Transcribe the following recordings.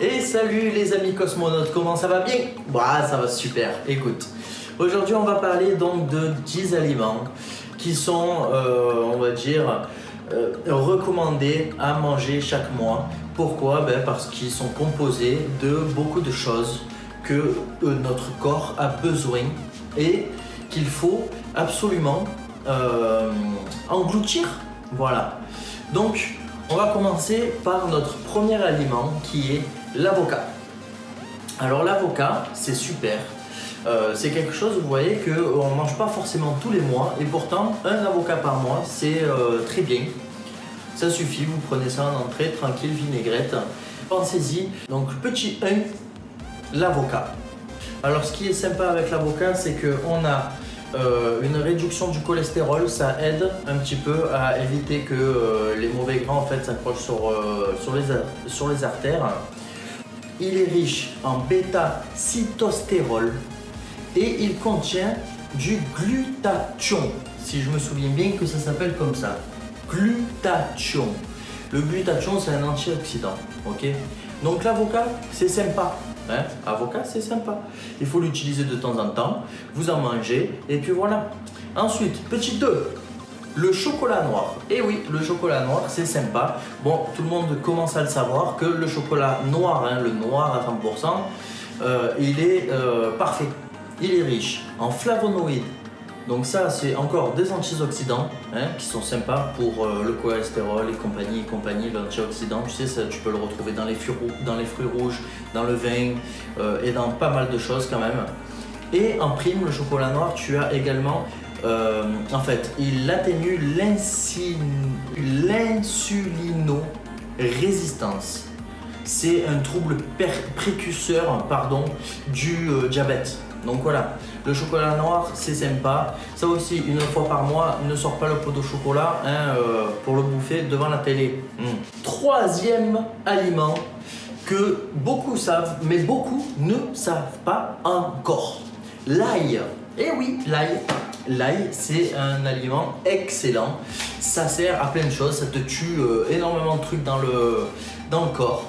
Et salut les amis cosmonautes, comment ça va bien? Bah ça va super, écoute. Aujourd'hui on va parler donc de 10 aliments qui sont, on va dire, recommandés à manger chaque mois. Pourquoi? Parce qu'ils sont composés de beaucoup de choses que notre corps a besoin et qu'il faut absolument engloutir. Voilà. Donc on va commencer par notre premier aliment qui est l'avocat. Alors l'avocat c'est super, c'est quelque chose, vous voyez, qu'on ne mange pas forcément tous les mois et pourtant un avocat par mois c'est très bien. Ça suffit, vous prenez ça en entrée, tranquille, vinaigrette. Pensez-y. Donc petit 1, l'avocat. Alors ce qui est sympa avec l'avocat c'est qu'on a une réduction du cholestérol, ça aide un petit peu à éviter que les mauvais gras en fait s'accrochent sur les artères. Il est riche en bêta-cytostérol et il contient du glutathion, si je me souviens bien que ça s'appelle comme ça. Glutathion. Le glutathion c'est un antioxydant, ok? Donc l'avocat c'est sympa. Hein? Avocat c'est sympa, il faut l'utiliser de temps en temps, vous en mangez et puis voilà. Ensuite, petit 2, le chocolat noir. Et oui, le chocolat noir c'est sympa. Bon, tout le monde commence à le savoir que le chocolat noir, hein, le noir à 100%, il est parfait. Il est riche en flavonoïdes. Donc ça c'est encore des antioxydants hein, qui sont sympas pour le cholestérol et compagnie. L'antioxydant, tu sais, ça, tu peux le retrouver dans les fruits rouges, dans le vin et dans pas mal de choses quand même. Et en prime, le chocolat noir, tu as également, en fait, il atténue l'insulinorésistance. C'est un trouble précurseur du diabète. Donc voilà, le chocolat noir c'est sympa. Ça aussi, une fois par mois, ne sors pas le pot de chocolat hein, pour le bouffer devant la télé. Troisième aliment que beaucoup savent, mais beaucoup ne savent pas encore. L'ail. Eh oui, l'ail. L'ail, c'est un aliment excellent. Ça sert à plein de choses. Ça te tue énormément de trucs dans le corps.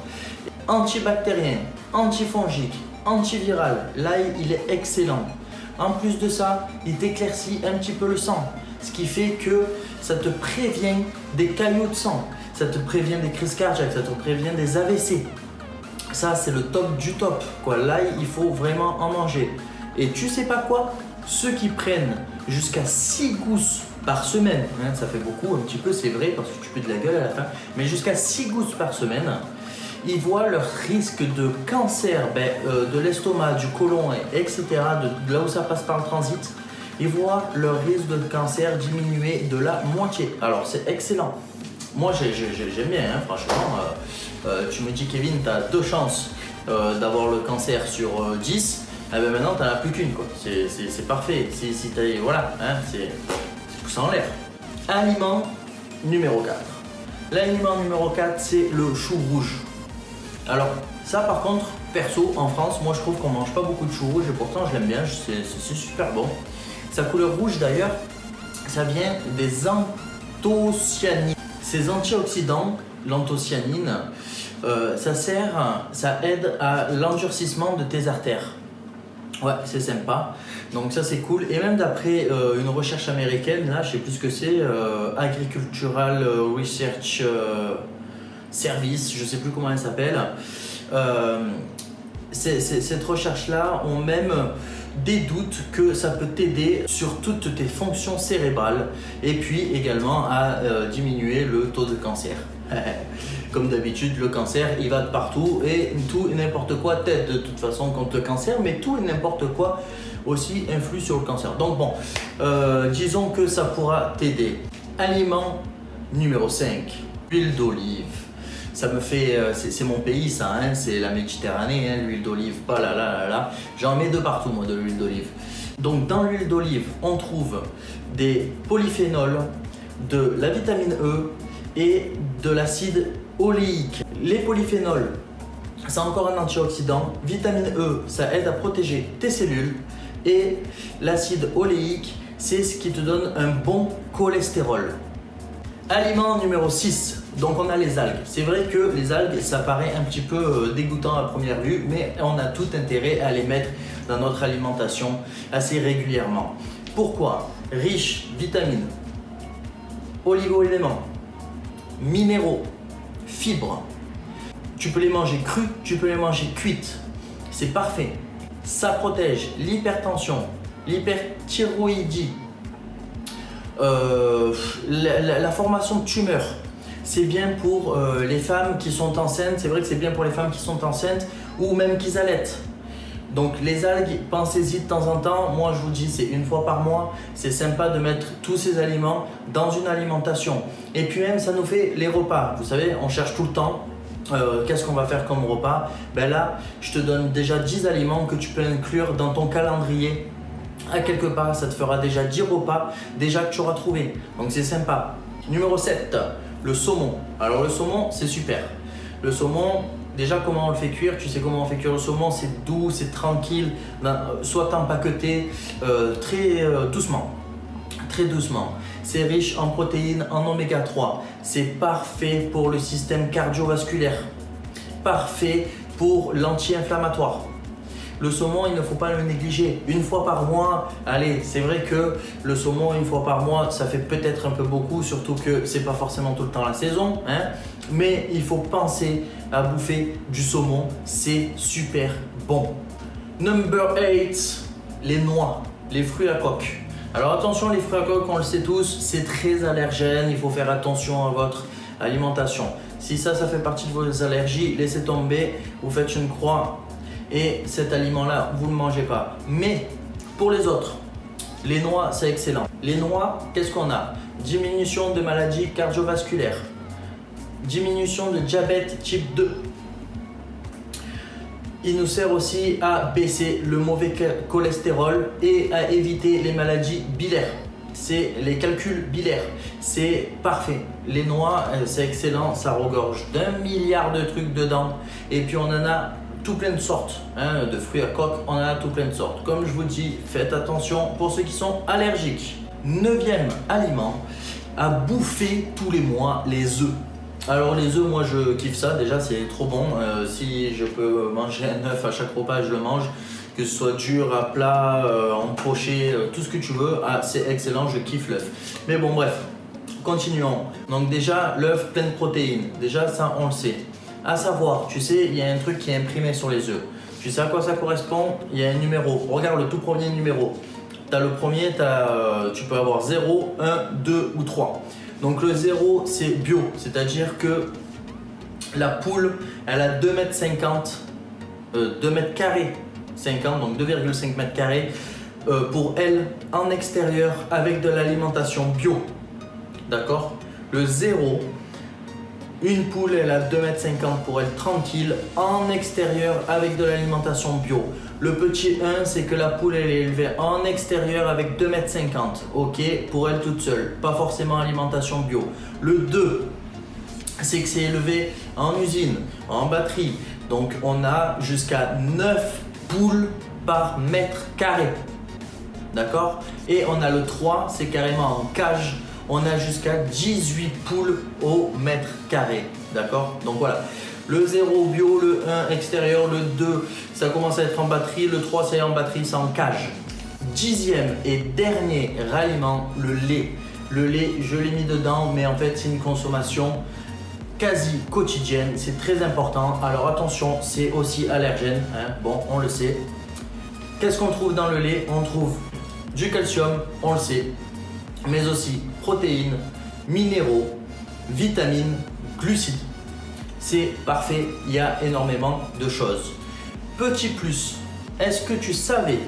Antibactérien, antifongique, antiviral, l'ail il est excellent. En plus de ça, il t'éclaircit un petit peu le sang, ce qui fait que ça te prévient des caillots de sang, ça te prévient des crises cardiaques, ça te prévient des AVC. Ça c'est le top du top, quoi. L'ail il faut vraiment en manger. Et tu sais pas quoi? Ceux qui prennent jusqu'à 6 gousses par semaine, hein, ça fait beaucoup un petit peu, c'est vrai, parce que tu peux de la gueule à la fin, mais jusqu'à 6 gousses par semaine, ils voient leur risque de cancer de l'estomac, du côlon, etc., de là où ça passe par le transit, ils voient leur risque de cancer diminuer de la moitié. Alors c'est excellent. Moi j'aime bien, hein, franchement. Tu me dis Kevin, tu as 2 chances d'avoir le cancer sur 10, eh ben maintenant tu n'en as plus qu'une, quoi. C'est parfait. Si t'as, voilà, hein, c'est poussé en l'air. Aliment numéro 4. L'aliment numéro 4 c'est le chou rouge. Alors ça par contre, perso en France, moi je trouve qu'on mange pas beaucoup de chou rouge et pourtant je l'aime bien, c'est super bon. Sa couleur rouge d'ailleurs, ça vient des anthocyanines. Ces antioxydants, l'anthocyanine, ça aide à l'endurcissement de tes artères. Ouais, c'est sympa, donc ça c'est cool. Et même d'après une recherche américaine, là je sais plus ce que c'est, Agricultural Research Service, je sais plus comment elle s'appelle. Cette recherche-là ont même des doutes que ça peut t'aider sur toutes tes fonctions cérébrales et puis également à diminuer le taux de cancer. Comme d'habitude, le cancer il va de partout et tout et n'importe quoi t'aide de toute façon contre le cancer, mais tout et n'importe quoi aussi influe sur le cancer. Donc bon, disons que ça pourra t'aider. Aliment numéro 5, l'huile d'olive. Ça me fait, c'est mon pays ça, hein, c'est la Méditerranée, hein, l'huile d'olive, pas là. J'en mets de partout moi de l'huile d'olive. Donc dans l'huile d'olive, on trouve des polyphénols, de la vitamine E et de l'acide oléique. Les polyphénols, c'est encore un antioxydant. Vitamine E, ça aide à protéger tes cellules. Et l'acide oléique, c'est ce qui te donne un bon cholestérol. Aliment numéro 6. Donc on a les algues. C'est vrai que les algues, ça paraît un petit peu dégoûtant à première vue, mais on a tout intérêt à les mettre dans notre alimentation assez régulièrement. Pourquoi? Riche, vitamines, oligo-éléments, minéraux, fibres. Tu peux les manger crues, tu peux les manger cuites. C'est parfait. Ça protège l'hypertension, l'hyperthyroïdie, la formation de tumeurs. C'est bien pour les femmes qui sont enceintes. C'est vrai que c'est bien pour les femmes qui sont enceintes ou même qui allaitent. Donc les algues, pensez-y de temps en temps. Moi je vous dis, c'est une fois par mois. C'est sympa de mettre tous ces aliments dans une alimentation. Et puis même ça nous fait les repas. Vous savez, on cherche tout le temps. Qu'est-ce qu'on va faire comme repas? Ben là, je te donne déjà 10 aliments que tu peux inclure dans ton calendrier. À quelque part, ça te fera déjà 10 repas déjà que tu auras trouvé. Donc c'est sympa. Numéro 7, le saumon. Alors le saumon, c'est super. Le saumon, déjà comment on le fait cuire? Tu sais comment on fait cuire le saumon? C'est doux, c'est tranquille, soit empaqueté, très doucement. Très doucement. C'est riche en protéines, en oméga 3. C'est parfait pour le système cardiovasculaire. Parfait pour l'anti-inflammatoire. Le saumon, il ne faut pas le négliger. Une fois par mois, allez, c'est vrai que le saumon, une fois par mois, ça fait peut-être un peu beaucoup, surtout que c'est pas forcément tout le temps la saison, hein, mais il faut penser à bouffer du saumon, c'est super bon. Number 8, les noix, les fruits à coque. Alors attention, les fruits à coque, on le sait tous, c'est très allergène, il faut faire attention à votre alimentation. Si ça fait partie de vos allergies, laissez tomber, vous faites une croix et cet aliment-là, vous ne le mangez pas. Mais pour les autres, les noix, c'est excellent. Les noix, qu'est-ce qu'on a? Diminution de maladies cardiovasculaires, diminution de diabète type 2. Il nous sert aussi à baisser le mauvais cholestérol et à éviter les maladies biliaires. C'est les calculs biliaires. C'est parfait. Les noix, c'est excellent, ça regorge d'1 milliard de trucs dedans. Et puis on en a tout plein de sortes, hein, de fruits à coque, on en a tout plein de sortes. Comme je vous dis, faites attention pour ceux qui sont allergiques. 9e aliment, à bouffer tous les mois, les œufs. Alors les œufs, moi je kiffe ça, déjà c'est trop bon. Si je peux manger un œuf à chaque repas, je le mange. Que ce soit dur, à plat, en poché, tout ce que tu veux. Ah, c'est excellent, je kiffe l'œuf. Mais bon bref, continuons. Donc déjà, l'œuf plein de protéines. Déjà ça on le sait. À savoir, tu sais, il y a un truc qui est imprimé sur les œufs. Tu sais à quoi ça correspond? Il y a un numéro. Regarde le tout premier numéro. Tu as le premier, tu peux avoir 0, 1, 2 ou 3. Donc le 0, c'est bio, c'est-à-dire que la poule, elle a 2,50 m, 2 mètres carrés, 50, donc 2,5 mètres carrés pour elle en extérieur avec de l'alimentation bio. D'accord? Le 0, une poule, elle a 2,50 m pour elle tranquille en extérieur avec de l'alimentation bio. Le petit 1, c'est que la poule elle est élevée en extérieur avec 2,50 m, ok, pour elle toute seule, pas forcément alimentation bio. Le 2, c'est que c'est élevé en usine, en batterie, donc on a jusqu'à 9 poules par mètre carré, d'accord? Et on a le 3, c'est carrément en cage, on a jusqu'à 18 poules au mètre carré, d'accord? Donc voilà. Le 0 bio, le 1 extérieur, le 2 ça commence à être en batterie, le 3 c'est en batterie, c'est en cage. 10e et dernier aliment, le lait. Le lait, je l'ai mis dedans, mais en fait c'est une consommation quasi quotidienne, c'est très important. Alors attention, c'est aussi allergène, hein. Bon, on le sait. Qu'est-ce qu'on trouve dans le lait? On trouve du calcium, on le sait, mais aussi protéines, minéraux, vitamines, glucides. C'est parfait, il y a énormément de choses. Petit plus, est-ce que tu savais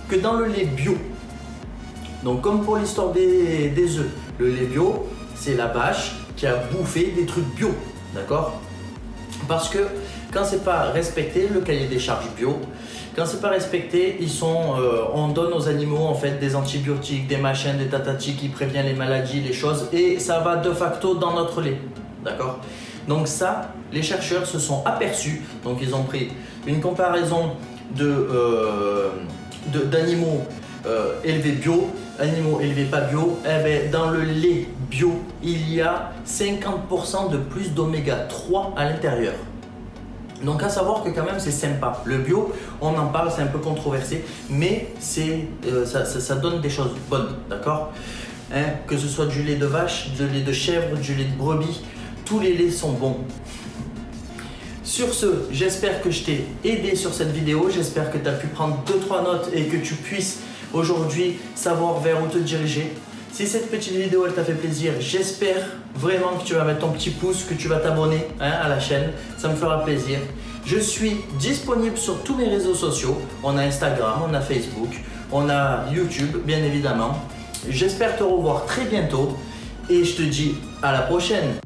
que dans le lait bio, donc comme pour l'histoire des œufs, le lait bio, c'est la vache qui a bouffé des trucs bio, d'accord? Parce que quand c'est pas respecté, le cahier des charges bio, quand c'est pas respecté, on donne aux animaux en fait des antibiotiques, des machins, des tatatis qui préviennent les maladies, les choses, et ça va de facto dans notre lait, d'accord? Donc ça, les chercheurs se sont aperçus, donc ils ont pris une comparaison d'animaux élevés bio animaux élevés pas bio, eh ben, dans le lait bio, il y a 50% de plus d'oméga 3 à l'intérieur. Donc à savoir que quand même c'est sympa. Le bio, on en parle, c'est un peu controversé, mais ça donne des choses bonnes, d'accord, hein, que ce soit du lait de vache, du lait de chèvre, du lait de brebis, tous les laits sont bons. Sur ce, j'espère que je t'ai aidé sur cette vidéo, j'espère que tu as pu prendre 2-3 notes et que tu puisses aujourd'hui savoir vers où te diriger. Si cette petite vidéo elle t'a fait plaisir, j'espère vraiment que tu vas mettre ton petit pouce, que tu vas t'abonner à la chaîne, ça me fera plaisir. Je suis disponible sur tous mes réseaux sociaux, on a Instagram, on a Facebook, on a YouTube bien évidemment. J'espère te revoir très bientôt et je te dis à la prochaine.